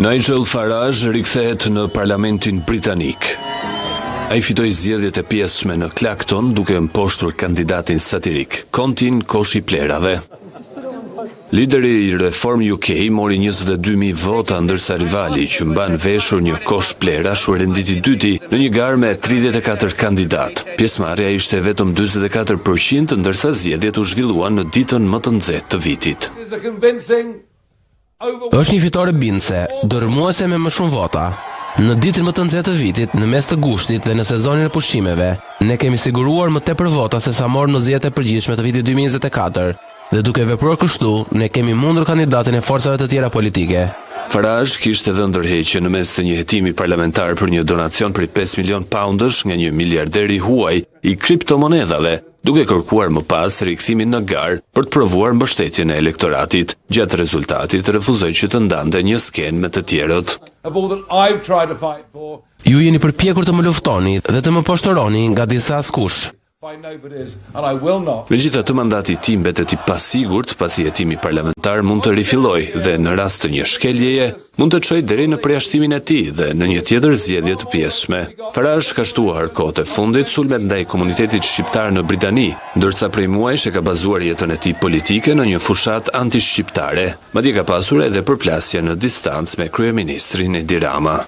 Nigel Farage rikthehet në Parlamentin Britanik. Ai fitoi zgjedhjet e pjesshme në Clacton duke mposhtur kandidatin satirik, Kontin Koshi Plerave. Lideri i Reform UK mori 22.000 vota ndërsa rivali që mban veshur një Kosh Plerash u renditi dyti në një garë me 34 kandidat. Pjesëmarrja ishte vetëm 44%, ndërsa zgjedhjet u zhvilluan në ditën më të nxehtë të vitit. Është një fitore bindëse, dërmuese me më shumë vota. Në ditën më të nxehtë të vitit, në mes të gushtit dhe në sezonin e pushimeve, ne kemi siguruar më tepër vota se sa morëm në zgjedhjet e përgjithshme të vitit 2024. Dhe duke vepruar kështu, ne kemi mundur kandidatin e forcave të tjera politike. Farage kishte dhënë ndërheqje në mes të një hetimi parlamentar për një donacion për 5 milion poundësh nga një miliarderi huaj i kriptomonedhave, duke kërkuar më pas rikthimin në garë për të provuar mbështetjen e elektoratit. Gjatë rezultatit refuzoi që të ndante një skenë me të tjerët. Ju jeni përpjekur të më luftoni dhe të më poshtoroni nga disa askush. Megjithatë, mandati tim mbetet i pasigurt pasi hetimi parlamentar mund të rifillojë dhe në rast të një shkeljeje mund të çojë deri në përjashtimin e tij dhe në një tjetër zgjedhje të pjesshme. Farage ka shtuar kohët e fundit sulmet ndaj komunitetit shqiptar në Britani, ndërsa prej muajsh e ka bazuar jetën e tij politike në një fushat anti-shqiptare. Madje ka pasur edhe përplasje në distancë me kryeministrin Edi Rama.